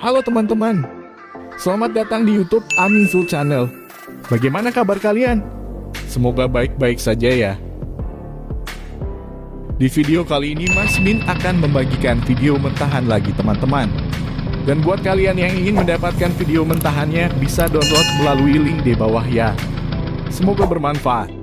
Halo teman-teman, selamat datang di YouTube Amin Zul Channel. Bagaimana kabar kalian? Semoga baik-baik saja ya. Di video kali ini Mas Min akan membagikan video mentahan lagi teman-teman. Dan buat kalian yang ingin mendapatkan video mentahannya bisa download melalui link di bawah ya. Semoga bermanfaat.